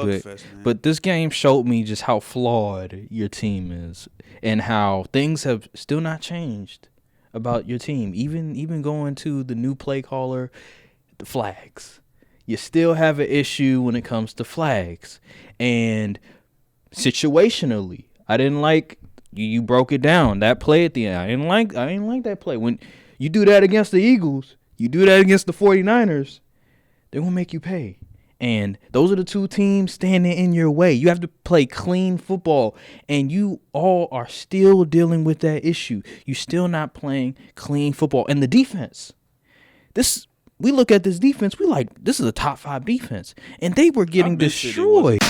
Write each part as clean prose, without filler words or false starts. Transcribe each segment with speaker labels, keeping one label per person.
Speaker 1: but
Speaker 2: man.
Speaker 1: but this game showed me just how flawed your team is and how things have still not changed about your team. Even going to the new play caller, the flags. You still have an issue when it comes to flags. And situationally, I didn't like you broke it down. That play at the end. I didn't like that play. When you do that against the Eagles, you do that against the 49ers, they're going to make you pay. And those are the two teams standing in your way. You have to play clean football, and you all are still dealing with that issue. You're still not playing clean football. And the defense, we look at this defense, we like, this is a top 5 defense. And they were getting destroyed.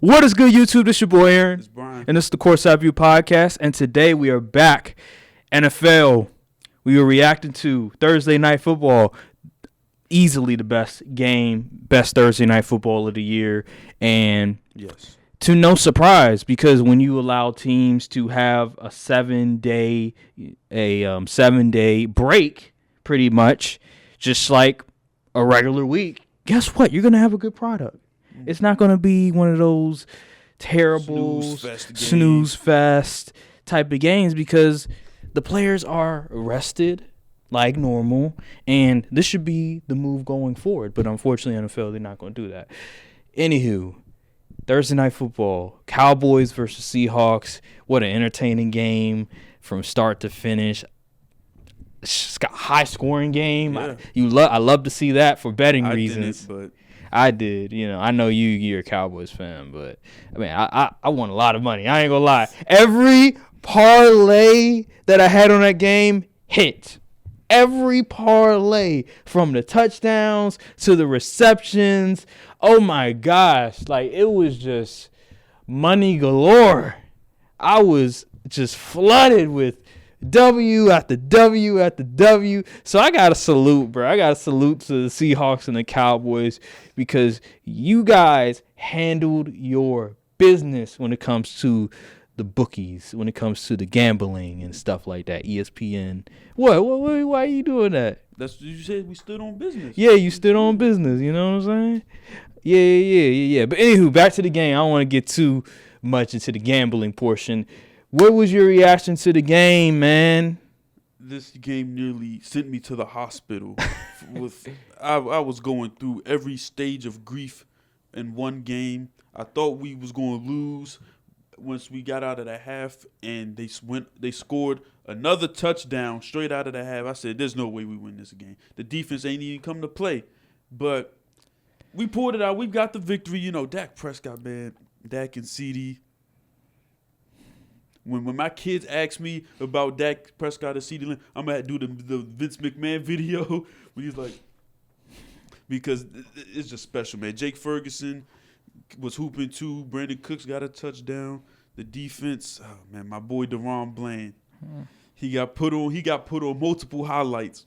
Speaker 1: What is good, YouTube? This your boy Aaron,
Speaker 2: It's Brian.
Speaker 1: and this is the Courtside View podcast. And today we are back. NFL. We were reacting to Thursday Night Football. Easily the best Thursday Night Football of the year, and
Speaker 2: Yes.
Speaker 1: to no surprise, because when you allow teams to have a 7-day break, pretty much, just like a regular week, guess what? You're gonna have a good product. It's not going to be one of those terrible snooze fest type of games because the players are rested like normal, and this should be the move going forward. But unfortunately, NFL, they're not going to do that. Anywho, Thursday Night Football, Cowboys versus Seahawks. What an entertaining game from start to finish. It's got a high-scoring game.
Speaker 2: Yeah.
Speaker 1: I love to see that for betting
Speaker 2: I
Speaker 1: reasons.
Speaker 2: didn't, but
Speaker 1: I did, I know you're a Cowboys fan, but I mean, I won a lot of money. I ain't gonna lie. Every parlay that I had on that game hit. Every parlay, from the touchdowns to the receptions. Oh my gosh, like it was just money galore. I was just flooded with W after W after W. So I got to salute, bro. I got to salute to the Seahawks and the Cowboys because you guys handled your business when it comes to the bookies, when it comes to the gambling and stuff like that. ESPN. What? Why are you doing that?
Speaker 2: that's you said we stood on business.
Speaker 1: Yeah, you stood on business. You know what I'm saying? Yeah. But anywho, back to the game. I don't want to get too much into the gambling portion. What was your reaction to the game, man?
Speaker 2: This game nearly sent me to the hospital. I was going through every stage of grief in one game. I thought we was going to lose once we got out of the half, and they scored another touchdown straight out of the half. I said, "There's no way we win this game. The defense ain't even come to play," but we pulled it out. We got the victory. Dak Prescott, man, Dak and CD. When my kids ask me about Dak Prescott and CeeDee Lamb, I'm going to do the Vince McMahon video when he's like, because it's just special, man. Jake Ferguson was hooping too. Brandon Cooks got a touchdown. The defense, oh man, my boy DeRon Bland, he got put on multiple highlights.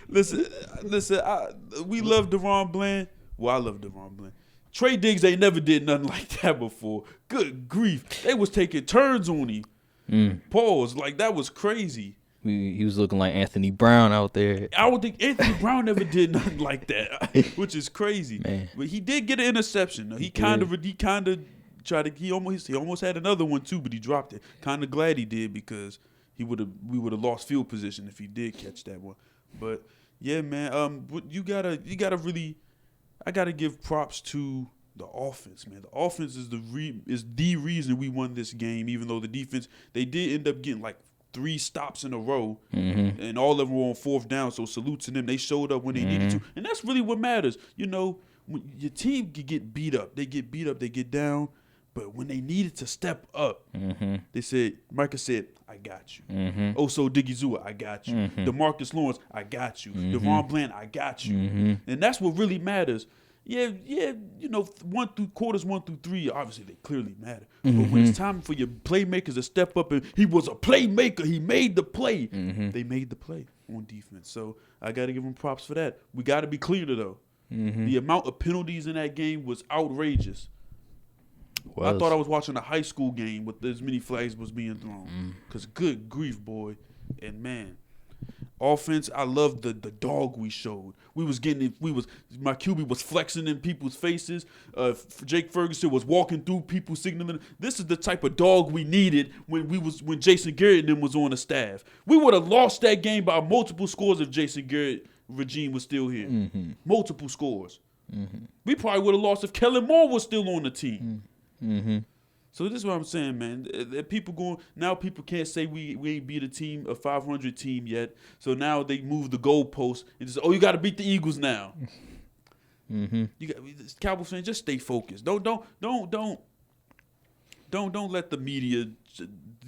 Speaker 2: Listen, we love DeRon Bland. Well, I love DeRon Bland. Trey Diggs ain't never did nothing like that before. Good grief. They was taking turns on him. Pause. Like, that was crazy.
Speaker 1: He was looking like Anthony Brown out there.
Speaker 2: I don't think Anthony Brown never did nothing like that, which is crazy.
Speaker 1: Man.
Speaker 2: But he did get an interception. He kind of tried to. He almost had another one too, but he dropped it. Kind of glad he did because we would have lost field position if he did catch that one. But yeah, man. You gotta really. I got to give props to the offense, man. The offense is the reason we won this game, even though the defense, they did end up getting like 3 stops in a row, and all of them were on 4th down, so salute to them. They showed up when they needed to, and that's really what matters. When your team can get beat up, they get down, but when they needed to step up, they said, Micah said, I got you. Also, Diggy Zua, I got you. DeMarcus Lawrence, I got you. DeRon Bland, I got you. And that's what really matters. Yeah, quarters 1 through 3, obviously they clearly matter. But when it's time for your playmakers to step up, and he was a playmaker, he made the play. They made the play on defense. So I got to give them props for that. We got to be clear, though. The amount of penalties in that game was outrageous. I thought I was watching a high school game with as many flags was being thrown. Because good grief, boy. And, man, offense, I loved the dog we showed. My QB was flexing in people's faces. Jake Ferguson was walking through people signaling. This is the type of dog we needed when Jason Garrett and them was on the staff. We would have lost that game by multiple scores if Jason Garrett regime was still here. Mm-hmm. Multiple scores. Mm-hmm. We probably would have lost if Kellen Moore was still on the team. Mm-hmm. So this is what I'm saying, man. People can't say we ain't beat a 500 team yet. So now they move the goalpost and just you got to beat the Eagles now. Mm-hmm. You got Cowboys fans, just stay focused. Don't let the media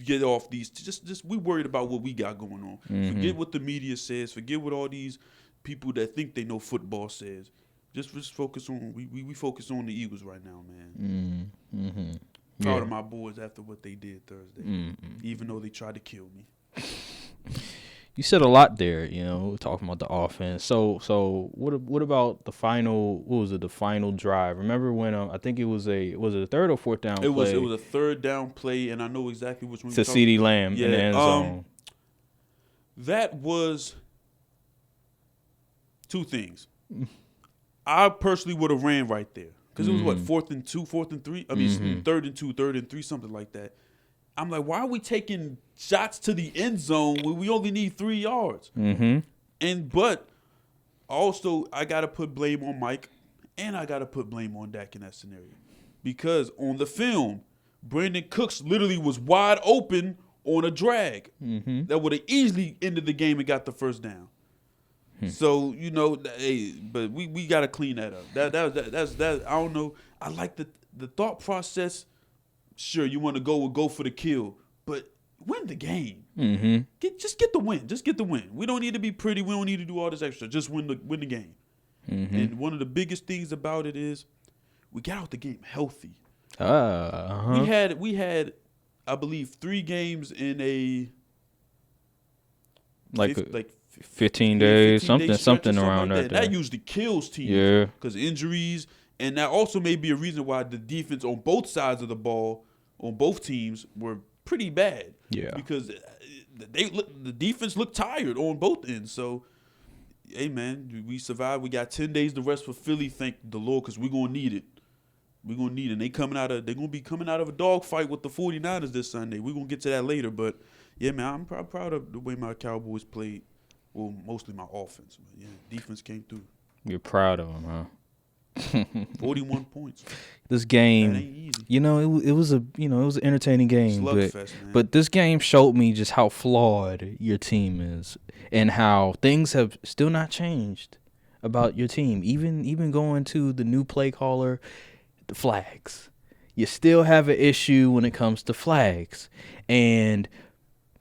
Speaker 2: get off these. Just we worried about what we got going on. Mm-hmm. Forget what the media says. Forget what all these people that think they know football says. Just focus on we focus on the Eagles right now, man. Mm-hmm. Proud of my boys after what they did Thursday, even though they tried to kill me.
Speaker 1: You said a lot there, talking about the offense. So what about the final? What was it? The final drive? Remember when I think was it a third or fourth down? It
Speaker 2: was a third down play, and I know exactly which one.
Speaker 1: To CeeDee Lamb in the end zone.
Speaker 2: That was two things. I personally would have ran right there because it was fourth and 2, fourth and 3. I mean, third and 2, third and 3, something like that. I'm like, why are we taking shots to the end zone when we only need 3 yards? Mm-hmm. But also I got to put blame on Mike, and I got to put blame on Dak in that scenario because on the film, Brandon Cooks literally was wide open on a drag that would have easily ended the game and got the first down. So but we got to clean that up. That's I don't know. I like the thought process. Sure, you want to go for the kill, but win the game. Mm-hmm. Just get the win. Just get the win. We don't need to be pretty. We don't need to do all this extra. Just win the game. Mm-hmm. And one of the biggest things about it is we got out the game healthy. We had I believe 3 games in a like
Speaker 1: 15 days, something around
Speaker 2: like that. That usually kills teams.
Speaker 1: Yeah.
Speaker 2: Because injuries, and that also may be a reason why the defense on both sides of the ball, on both teams, were pretty bad. Yeah. Because the defense looked tired on both ends. So, hey, man, we survived. We got 10 days to rest for Philly, thank the Lord, because we're going to need it. We're going to need it. And they're going to be coming out of a dogfight with the 49ers this Sunday. We're going to get to that later. But, yeah, man, I'm proud of the way my Cowboys played. Well, mostly my offense. But, yeah, defense came through.
Speaker 1: You're proud of them, huh?
Speaker 2: 41 points.
Speaker 1: This game,
Speaker 2: that ain't easy.
Speaker 1: It was an entertaining game.
Speaker 2: Slugfest,
Speaker 1: but this game showed me just how flawed your team is and how things have still not changed about your team. Even going to the new play caller, the flags. You still have an issue when it comes to flags. And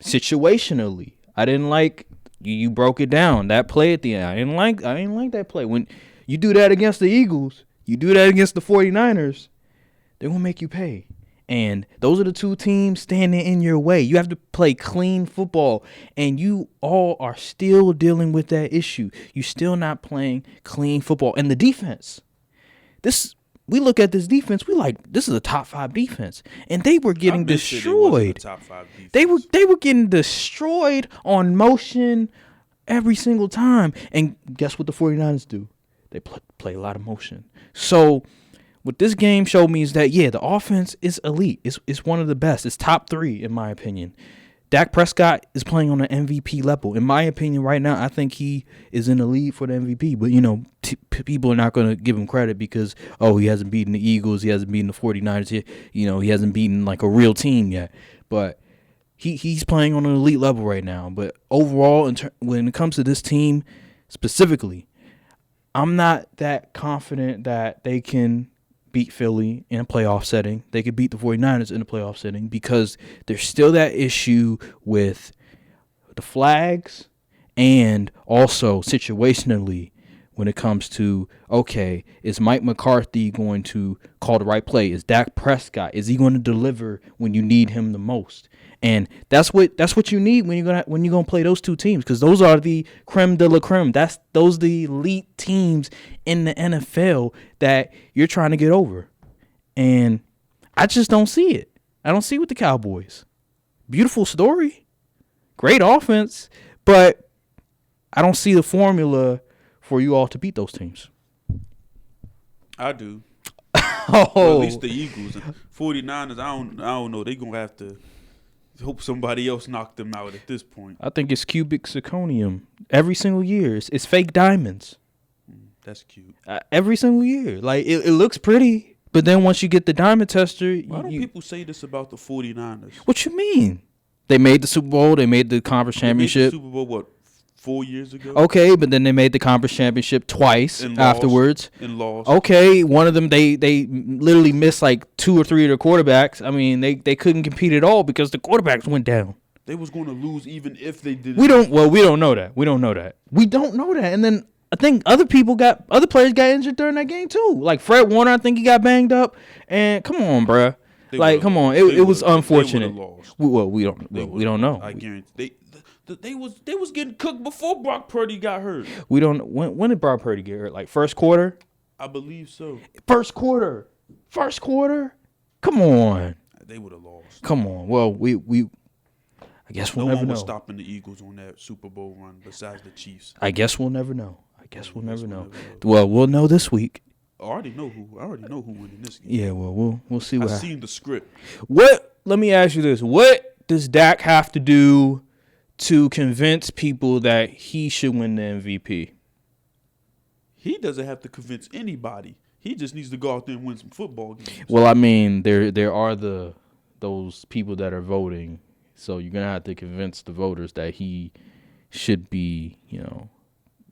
Speaker 1: situationally, I didn't like you broke it down. That play at the end. I didn't like that play. When you do that against the Eagles, you do that against the 49ers, they're going to make you pay. And those are the two teams standing in your way. You have to play clean football, and you all are still dealing with that issue. You're still not playing clean football. And the defense, we look at this defense, we like, this is a top 5 defense. And they were getting destroyed.
Speaker 2: Top 5 defense.
Speaker 1: They were getting destroyed on motion every single time. And guess what the 49ers do? They play a lot of motion. So what this game showed me is that, the offense is elite. It's one of the best. It's top 3 in my opinion. Dak Prescott is playing on an MVP level. In my opinion, right now, I think he is in the lead for the MVP. But, people are not going to give him credit because, he hasn't beaten the Eagles. He hasn't beaten the 49ers. He hasn't beaten, like, a real team yet. But he's playing on an elite level right now. But overall, when it comes to this team specifically, I'm not that confident that they can beat Philly in a playoff setting. They could beat the 49ers in a playoff setting because there's still that issue with the flags and also situationally when it comes to, is Mike McCarthy going to call the right play? Is Dak Prescott, is he going to deliver when you need him the most? And that's what you need when you're gonna play those two teams, because those are the creme de la creme. Those are the elite teams in the NFL that you're trying to get over. And I just don't see it. I don't see it with the Cowboys. Beautiful story, great offense, but I don't see the formula for you all to beat those teams.
Speaker 2: I do.
Speaker 1: Oh,
Speaker 2: Or at least the Eagles. 49ers, I don't know. They're going to have to hope somebody else knock them out at this point.
Speaker 1: I think it's cubic zirconium every single year. It's fake diamonds.
Speaker 2: That's cute.
Speaker 1: Every single year. Like, it looks pretty, but then once you get the diamond tester.
Speaker 2: Why don't people say this about the 49ers?
Speaker 1: What you mean? They made the Super Bowl. They made the conference championship.
Speaker 2: Super Bowl, what, 4 years ago?
Speaker 1: Okay, but then they made the conference championship twice afterwards.
Speaker 2: And lost.
Speaker 1: Okay, one of them they literally missed like 2 or 3 of their quarterbacks. I mean, they couldn't compete at all because the quarterbacks went down.
Speaker 2: They was going to lose even if they didn't.
Speaker 1: We don't know that. We don't know that. And then I think other players got injured during that game too. Like Fred Warner, I think he got banged up. And come on, bruh. Come on. It was unfortunate. We don't know.
Speaker 2: I guarantee they was getting cooked before Brock Purdy got hurt.
Speaker 1: We don't. When did Brock Purdy get hurt? Like first quarter?
Speaker 2: I believe so.
Speaker 1: First quarter. Come on.
Speaker 2: They would have lost.
Speaker 1: Come on. Well, I guess we'll never know.
Speaker 2: No one was stopping the Eagles on that Super Bowl run besides the Chiefs.
Speaker 1: I guess we'll never know. Well, we'll know this week.
Speaker 2: I already know who won in this game.
Speaker 1: Yeah, well, we'll see what happens.
Speaker 2: I've seen the script.
Speaker 1: Let me ask you this. What does Dak have to do to convince people that he should win the MVP?
Speaker 2: He doesn't have to convince anybody. He just needs to go out there and win some football games.
Speaker 1: Well, I mean, there are those people that are voting, so you're going to have to convince the voters that he should be,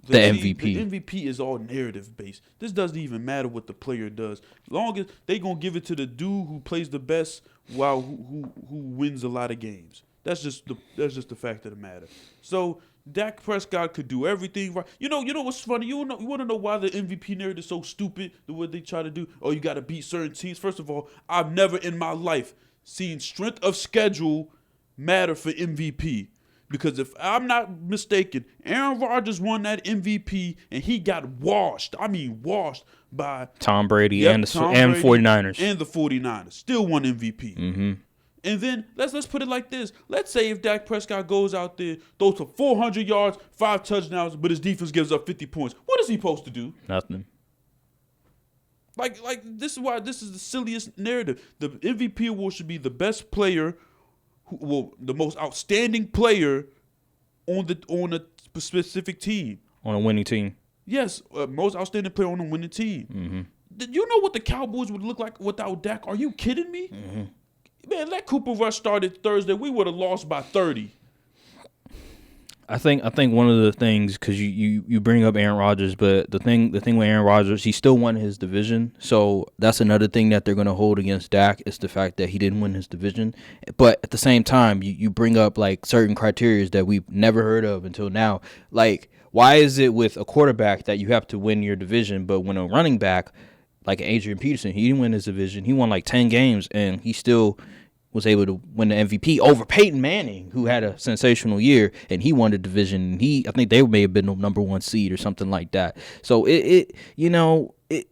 Speaker 1: the MVP.
Speaker 2: The MVP is all narrative based. This doesn't even matter what the player does. As long as they gonna give it to the dude who plays the best while who wins a lot of games. That's just the fact of the matter. So Dak Prescott could do everything right. You know what's funny? You want to know why the MVP narrative is so stupid? The way they try to do. Oh, you got to beat certain teams. First of all, I've never in my life seen strength of schedule matter for MVP. Because if I'm not mistaken, Aaron Rodgers won that MVP and he got washed. I mean, washed by
Speaker 1: Tom Brady and the 49ers.
Speaker 2: And the 49ers. Still won MVP.
Speaker 1: Mm-hmm.
Speaker 2: And then let's put it like this. Let's say if Dak Prescott goes out there, throws for 400 yards, 5 touchdowns, but his defense gives up 50 points. What is he supposed to do?
Speaker 1: Nothing.
Speaker 2: Like this is why this is the silliest narrative. The MVP award should be the best player, the most outstanding player on a specific team.
Speaker 1: On a winning team.
Speaker 2: Yes, most outstanding player on a winning team.
Speaker 1: Mm-hmm.
Speaker 2: Did you know what the Cowboys would look like without Dak? Are you kidding me?
Speaker 1: Mm-hmm.
Speaker 2: Man, let Cooper Rush started Thursday. We would have lost by 30.
Speaker 1: I think one of the things, because you bring up Aaron Rodgers, but the thing with Aaron Rodgers, he still won his division. So that's another thing that they're going to hold against Dak is the fact that he didn't win his division. But at the same time, you bring up like certain criteria that we've never heard of until now. Like, why is it with a quarterback that you have to win your division, but when a running back like Adrian Peterson, he didn't win his division. He won like 10 games, and he still was able to win the MVP over Peyton Manning, who had a sensational year, and he won the division. I think they may have been the number 1 seed or something like that. So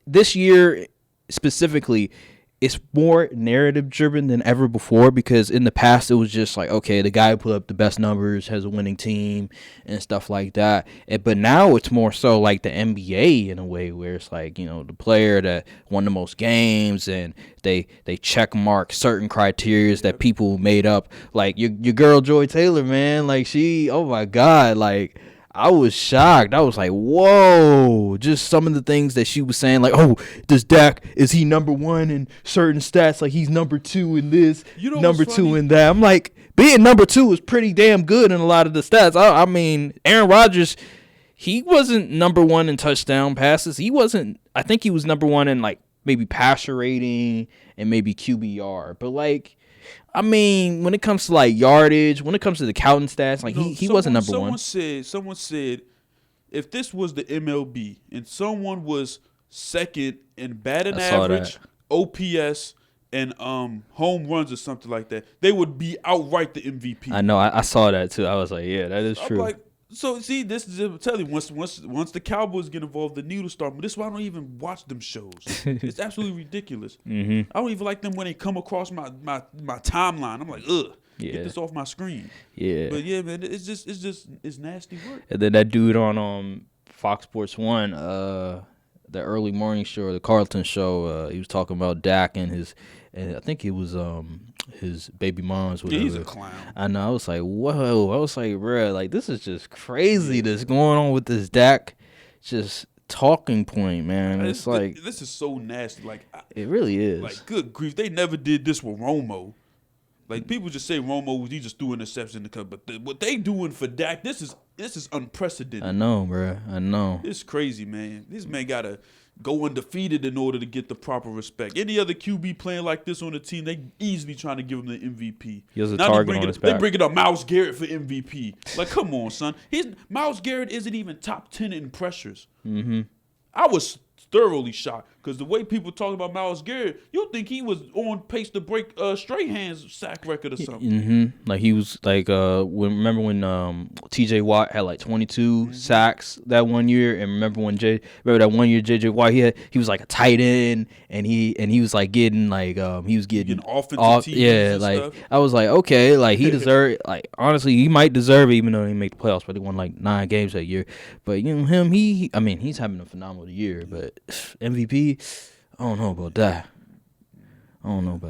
Speaker 1: this year specifically, it's more narrative driven than ever before, because in the past it was just like, okay, the guy who put up the best numbers has a winning team and stuff like that. But now it's more so like the NBA in a way, where it's like, the player that won the most games, and they check mark certain criteria that people made up. Like your girl Joy Taylor, man, like she, oh my God, like I was shocked. I was like, whoa. Just some of the things that she was saying, like, oh, is he number 1 in certain stats? Like, he's number 2 in this, number 2 in that. I'm like, being number 2 is pretty damn good in a lot of the stats. I mean, Aaron Rodgers, he wasn't number 1 in touchdown passes. I think he was number 1 in, like, maybe passer rating and maybe QBR. But, like, I mean, when it comes to like yardage, when it comes to the counting stats, like he wasn't number 1.
Speaker 2: Someone said, if this was the MLB and someone was second in batting average, OPS, and home runs or something like that, they would be outright the MVP.
Speaker 1: I know. I saw that too. I was like, yeah, that is true.
Speaker 2: Like, So see, this is I'm telling you, once the Cowboys get involved, the needle start. But this is why I don't even watch them shows. It's absolutely ridiculous. I don't even like them when they come across my timeline. I'm like, ugh, get this off my screen.
Speaker 1: Yeah.
Speaker 2: But yeah, man, it's nasty work.
Speaker 1: And then that dude on Fox Sports 1, the early morning show, the Carlton show, he was talking about Dak and I think it was his baby mom's.
Speaker 2: Yeah, he's a clown.
Speaker 1: I know. I was like, whoa. I was like, bro, like this is just crazy. That's going on with this Dak, just talking point, man. It's like
Speaker 2: this is so nasty. Like
Speaker 1: it really is.
Speaker 2: Like good grief, they never did this with Romo. Like people just say Romo, he just threw interception in the cup, but what they doing for Dak, this is unprecedented.
Speaker 1: I know, bro. I know.
Speaker 2: It's crazy, man. This man gotta go undefeated in order to get the proper respect. Any other QB playing like this on the team, they easily trying to give him the MVP.
Speaker 1: He has a target on his back.
Speaker 2: They bring it up Myles Garrett for MVP. Like, come on, son. Myles Garrett isn't even top 10 in pressures. I was thoroughly shocked because the way people talk about Myles Garrett, you'll think he was on pace to break Strahan's sack record or something.
Speaker 1: Like he was like remember when T.J. Watt had like 22 sacks that one year, and remember that one year J.J. Watt he was like a tight end, and he was like getting like he was getting
Speaker 2: offensive teams and
Speaker 1: like
Speaker 2: stuff.
Speaker 1: I was like, okay, like he deserved like honestly he might deserve it even though he didn't make the playoffs, but he won like 9 games that year. But you know him, he's having a phenomenal year, but MVP, I don't know about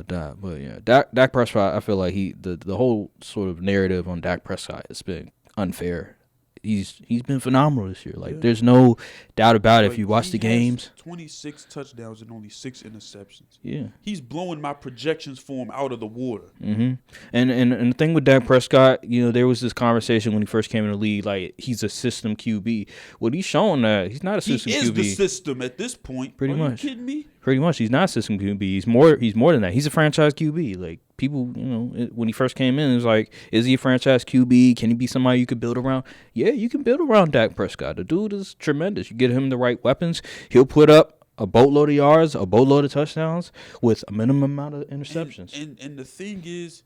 Speaker 1: that. But yeah, Dak Prescott, I feel like the whole sort of narrative on Dak Prescott has been unfair. He's been phenomenal this year. Like there's no doubt about it. If you watch the games,
Speaker 2: 26 touchdowns and only 6 interceptions.
Speaker 1: Yeah,
Speaker 2: he's blowing my projections for him out of the water.
Speaker 1: And the thing with Dak Prescott, you know, there was this conversation when he first came in the league, like he's a system QB. Well, he's showing that he's not a system QB.
Speaker 2: He is the system at this point.
Speaker 1: Pretty much.
Speaker 2: Are you kidding me?
Speaker 1: Pretty much, he's not a system QB. He's more than that. He's a franchise QB. Like people, you know, when he first came in, it was like, is he a franchise QB? Can he be somebody you could build around? Yeah, you can build around Dak Prescott. The dude is tremendous. You get him the right weapons, he'll put up a boatload of yards, a boatload of touchdowns with a minimum amount of interceptions.
Speaker 2: And the thing is,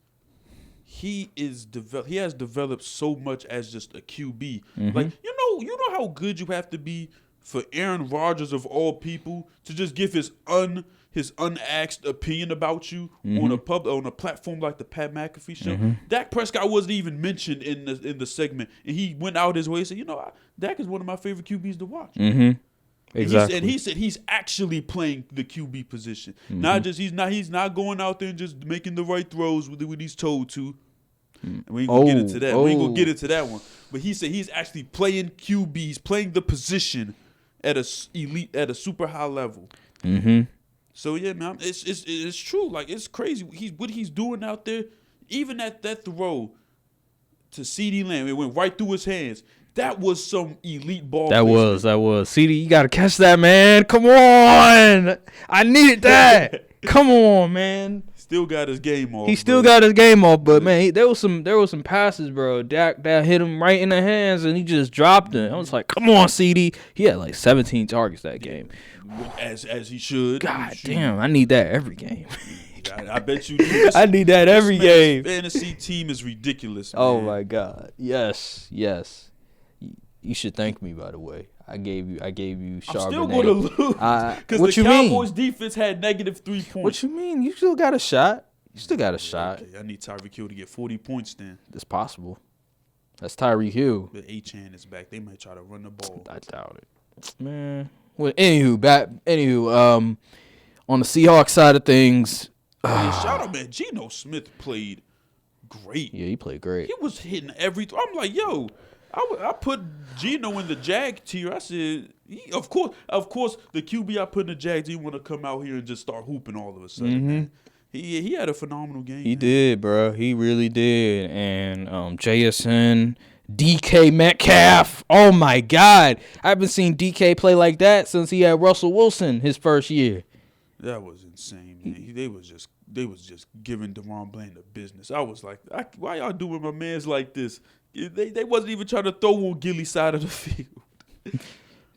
Speaker 2: he has developed so much as just a QB. Like you know how good you have to be for Aaron Rodgers of all people to just give his unasked opinion about you on a platform like the Pat McAfee show. Dak Prescott wasn't even mentioned in the segment, and he went out his way and said, you know, Dak is one of my favorite QBs to watch.
Speaker 1: Exactly.
Speaker 2: And he said he's actually playing the QB position. Not just he's not going out there and just making the right throws when he's told to. We ain't gonna get into that. We ain't gonna get into that one. But he said he's actually playing QB. He's playing the position at a super high level. So yeah, man, it's true. Like it's crazy. What he's doing out there. Even at that throw to CeeDee Lamb, it went right through his hands. That was some elite ball. That was.
Speaker 1: CeeDee, you gotta catch that, man. Come on, I needed that. Come on, man.
Speaker 2: Still got his game off.
Speaker 1: He still got his game off, but man, there was some passes, bro. Dak that hit him right in the hands, and he just dropped it. I was like, come on, CeeDee. He had like 17 targets that game.
Speaker 2: As he should.
Speaker 1: God damn, I need that every game.
Speaker 2: I bet you do.
Speaker 1: I need that every game.
Speaker 2: Fantasy team is ridiculous, man.
Speaker 1: Oh my God. Yes. You should thank me, by the way. I gave you Charbonnet.
Speaker 2: I'm still going to lose because the Cowboys defense had -3 points.
Speaker 1: What you mean? You still got a shot. Okay.
Speaker 2: I need Tyreek Hill to get 40 points then.
Speaker 1: It's possible. That's Tyreek Hill.
Speaker 2: But Achane is back. They might try to run the ball.
Speaker 1: I doubt it. Man. Well, anywho, on the Seahawks side of things.
Speaker 2: Shout out, man. Geno Smith played great.
Speaker 1: Yeah, he played great.
Speaker 2: He was hitting every throw. I'm like, yo. I put Geno in the Jag tier. I said, of course, the QB I put in the Jags, he want to come out here and just start hooping all of a sudden. Man. He had a phenomenal game.
Speaker 1: He did, bro. He really did. And JSN, DK Metcalf. Oh my God, I haven't seen DK play like that since he had Russell Wilson his first year.
Speaker 2: That was insane, man. They was just giving DeVon Bland the business. I was like, why y'all doing my mans like this? They wasn't even trying to throw on Gilly's side of the field.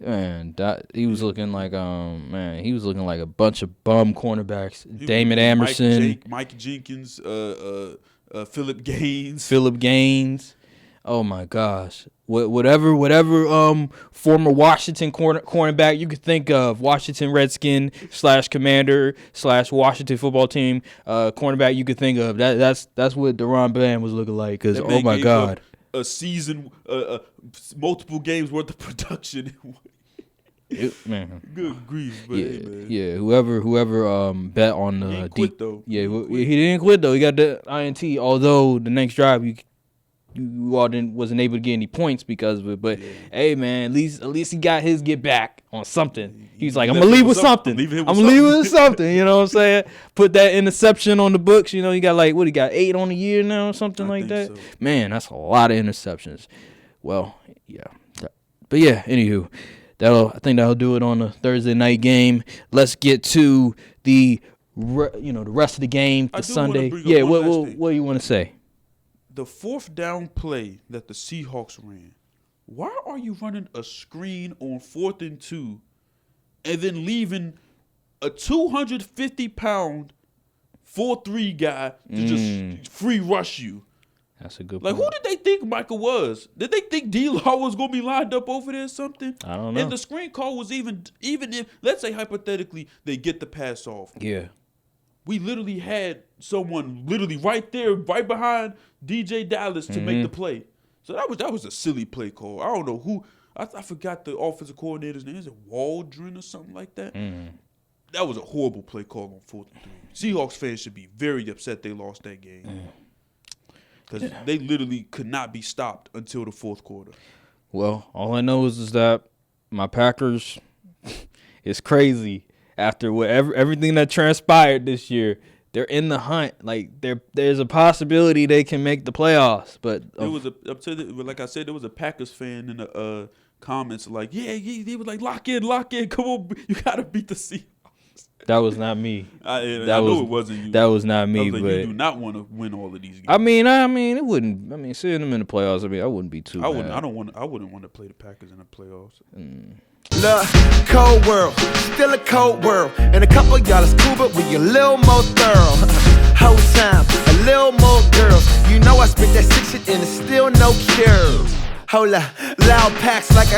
Speaker 1: Man, he was looking like a bunch of bum cornerbacks. Damon Emerson,
Speaker 2: Mike Jenkins, Philip Gaines.
Speaker 1: Oh my gosh. Whatever former Washington cornerback you could think of, Washington Redskin / Commander / Washington football team cornerback you could think of. That's what Deron Bland was looking like. Because oh my God,
Speaker 2: a season, multiple games worth of production.
Speaker 1: Man,
Speaker 2: good grief, but hey, man.
Speaker 1: Yeah. Whoever bet on the
Speaker 2: he didn't quit though.
Speaker 1: Yeah, he didn't quit though. He got the INT. Although the next drive you all wasn't able to get any points because of it. But hey, man, at least he got his get back on something. He's like, I'm gonna leave with something. I'm gonna leave with something. You know what I'm saying? Put that interception on the books. You know, he got like he got 8 on the year now or something like that. So. Man, that's a lot of interceptions. Well, yeah, but yeah. Anywho. I think that'll do it on the Thursday night game. Let's get to the rest of the game, the Sunday. Yeah, what do you want to say?
Speaker 2: The 4th down play that the Seahawks ran. Why are you running a screen on 4th and 2 and then leaving a 250-pound 4-3 guy to just free rush you?
Speaker 1: That's a good
Speaker 2: point. Like, who did they think Michael was? Did they think D-Law was going to be lined up over there or something?
Speaker 1: I don't know.
Speaker 2: And the screen call was even if, let's say hypothetically, they get the pass off.
Speaker 1: Yeah.
Speaker 2: We literally had someone literally right there, right behind DJ Dallas to make the play. So that was a silly play call. I don't know who. I forgot the offensive coordinator's name. Is it Waldron or something like that? That was a horrible play call on 4th and 3. Seahawks fans should be very upset they lost that game. Because they literally could not be stopped until the 4th quarter.
Speaker 1: Well, all I know is that my Packers is crazy. After everything that transpired this year, they're in the hunt. Like there's a possibility they can make the playoffs. But
Speaker 2: like I said, there was a Packers fan in the comments like, yeah, they were like, lock in, come on, you gotta beat the Seahawks.
Speaker 1: That was not me.
Speaker 2: I know it wasn't you.
Speaker 1: That was not me.
Speaker 2: But
Speaker 1: you
Speaker 2: do not want to win all of these games.
Speaker 1: I mean, it wouldn't. I mean, seeing them in the playoffs, I wouldn't be too.
Speaker 2: I wouldn't want to play the Packers in the playoffs.
Speaker 3: Look, cold world, still a cold world, and a couple of y'all is cool, but we a little more thorough. Whole time, a little more girls. You know I spit that sick shit and it's still no cure. Hola, loud packs like I